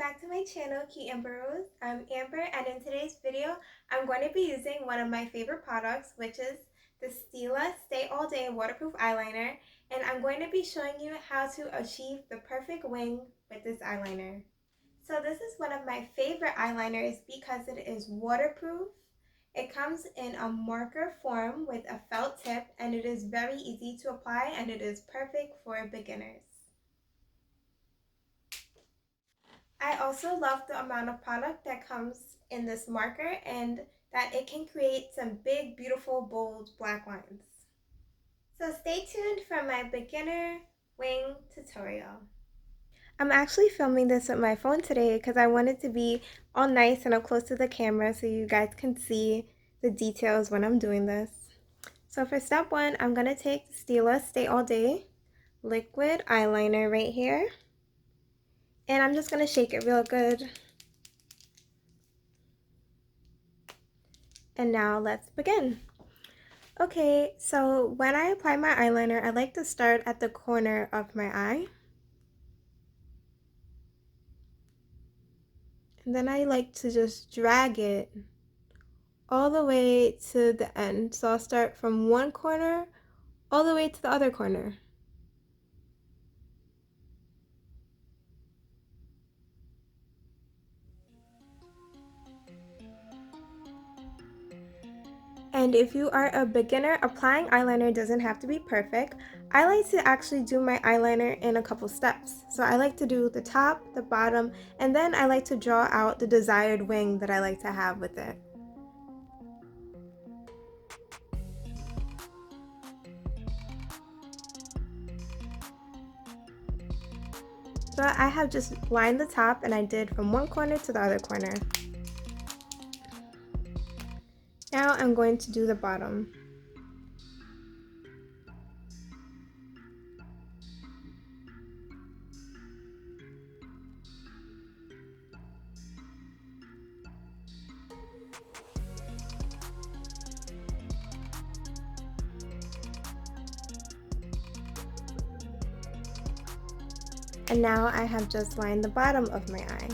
back to my channel, Key Amber Rose. I'm Amber, and in today's video, I'm going to be using one of my favorite products, which is the Stila Stay All Day Waterproof Eyeliner, and I'm going to be showing you how to achieve the perfect wing with this eyeliner. So this is one of my favorite eyeliners because it is waterproof. It comes in a marker form with a felt tip, and it is very easy to apply, and it is perfect for beginners. I also love the amount of product that comes in this marker and that it can create some big, beautiful, bold black lines. So stay tuned for my beginner wing tutorial. I'm actually filming this with my phone today because I want it to be all nice and up close to the camera so you guys can see the details when I'm doing this. So for step one, I'm going to take Stila Stay All Day liquid eyeliner right here. And I'm just going to shake it real good. And now let's begin. Okay, so when I apply my eyeliner, I like to start at the corner of my eye. And then I like to just drag it all the way to the end. So I'll start from one corner all the way to the other corner. And if you are a beginner, applying eyeliner doesn't have to be perfect. I like to actually do my eyeliner in a couple steps. So I like to do the top, the bottom, and then I like to draw out the desired wing that I like to have with it. So I have just lined the top, and I did from one corner to the other corner. Now I'm going to do the bottom. And now I have just lined the bottom of my eye.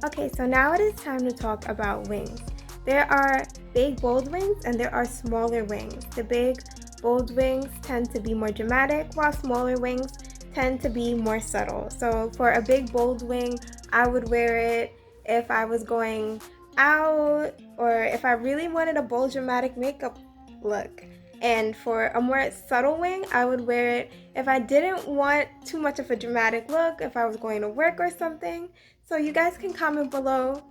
Okay, so now it is time to talk about wings. There are big bold wings and there are smaller wings. The big bold wings tend to be more dramatic, while smaller wings tend to be more subtle. So for a big bold wing, I would wear it if I was going out or if I really wanted a bold dramatic makeup look. And for a more subtle wing, I would wear it if I didn't want too much of a dramatic look, if I was going to work or something. So you guys can comment below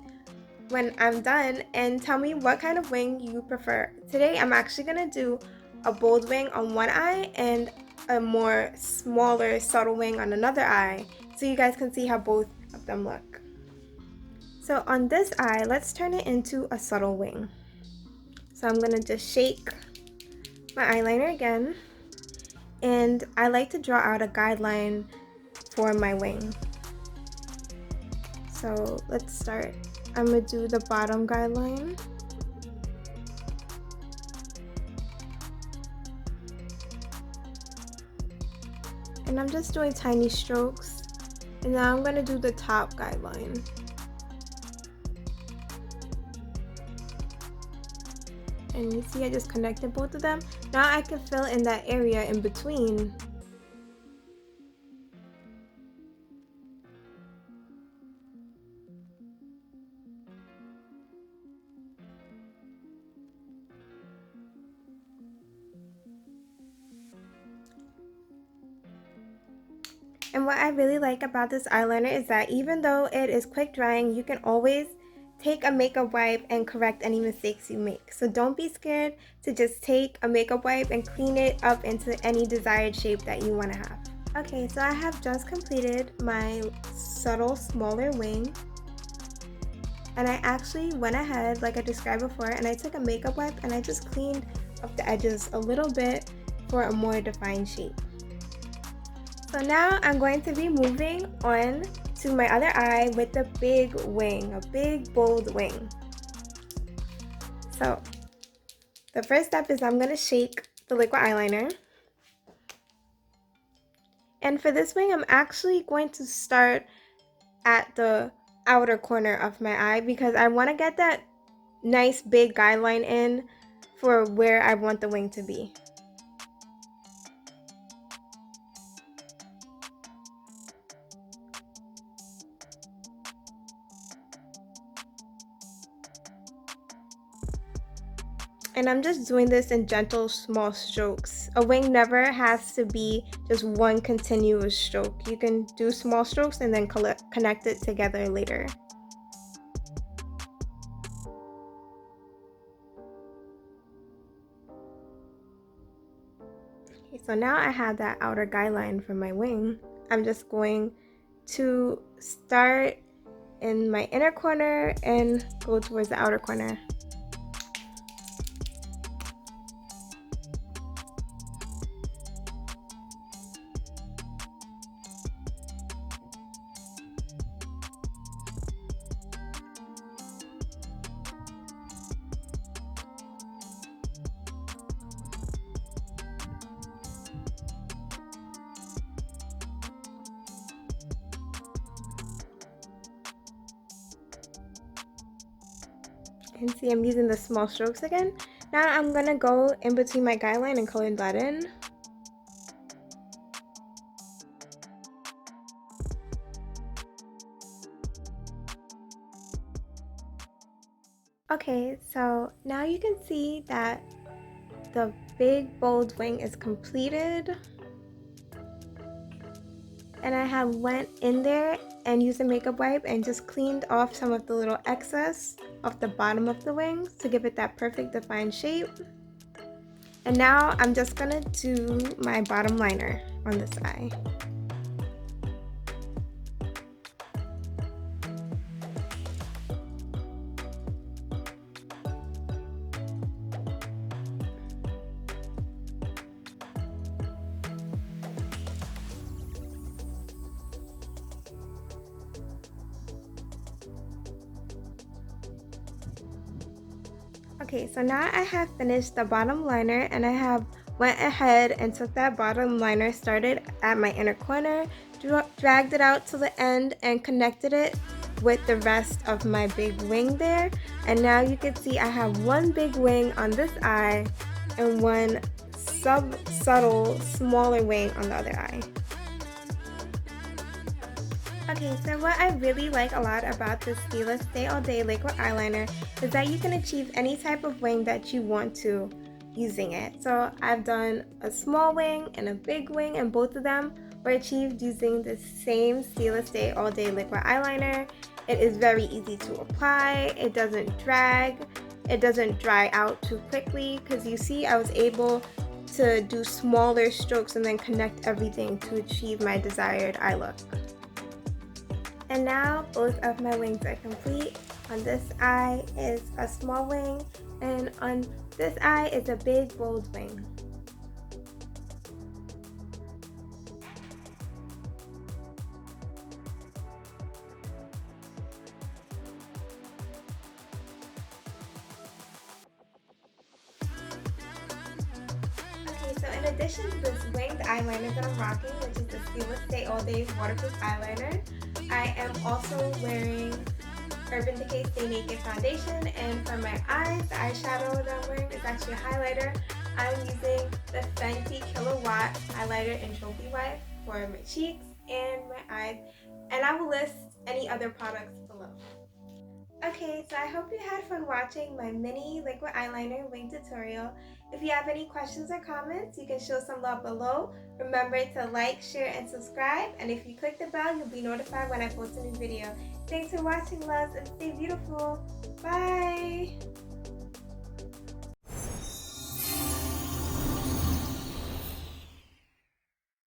when I'm done and tell me what kind of wing you prefer. Today I'm actually going to do a bold wing on one eye and a more smaller subtle wing on another eye so you guys can see how both of them look. So on this eye, let's turn it into a subtle wing. So I'm going to just shake my eyeliner again, and I like to draw out a guideline for my wing. So let's start. I'm going to do the bottom guideline. And I'm just doing tiny strokes. And now I'm going to do the top guideline. And you see I just connected both of them. Now I can fill in that area in between. And what I really like about this eyeliner is that even though it is quick drying, you can always take a makeup wipe and correct any mistakes you make. So don't be scared to just take a makeup wipe and clean it up into any desired shape that you want to have. Okay, so I have just completed my subtle smaller wing. And I actually went ahead, like I described before, and I took a makeup wipe and I just cleaned up the edges a little bit for a more defined shape. So now I'm going to be moving on to my other eye with the big wing, a big bold wing. So the first step is I'm going to shake the liquid eyeliner. And for this wing, I'm actually going to start at the outer corner of my eye because I want to get that nice big guideline in for where I want the wing to be. And I'm just doing this in gentle, small strokes. A wing never has to be just one continuous stroke. You can do small strokes and then connect it together later. Okay, so now I have that outer guideline for my wing. I'm just going to start in my inner corner and go towards the outer corner. And see, I'm using the small strokes again. Now I'm gonna go in between my guideline and color that in. Okay, so now you can see that the big bold wing is completed. And I have went in there and used a makeup wipe and just cleaned off some of the little excess off the bottom of the wings to give it that perfect defined shape. And now I'm just gonna do my bottom liner on this eye. Okay, so now I have finished the bottom liner and I have went ahead and took that bottom liner, started at my inner corner, dragged it out to the end and connected it with the rest of my big wing there. And now you can see I have one big wing on this eye and one subtle smaller wing on the other eye. Okay, so what I really like a lot about this Stila Stay All Day Liquid Eyeliner is that you can achieve any type of wing that you want to using it. So I've done a small wing and a big wing, and both of them were achieved using the same Stila Stay All Day Liquid Eyeliner. It is very easy to apply, it doesn't drag, it doesn't dry out too quickly, because you see I was able to do smaller strokes and then connect everything to achieve my desired eye look. And now both of my wings are complete. On this eye is a small wing, and on this eye is a big bold wing. Okay, so in addition to this winged eyeliner that I'm rocking, which is the Stila Stay All Day Waterproof Eyeliner, I am also wearing Urban Decay Stay Naked Foundation, and for my eyes, the eyeshadow that I'm wearing is actually a highlighter. I'm using the Fenty Killawatt highlighter in Trophy Wife for my cheeks and my eyes, and I will list any other products below. Okay, so I hope you had fun watching my mini liquid eyeliner wing tutorial. If you have any questions or comments, you can show some love below. Remember to like, share, and subscribe. And if you click the bell, you'll be notified when I post a new video. Thanks for watching, loves, and stay beautiful. Bye!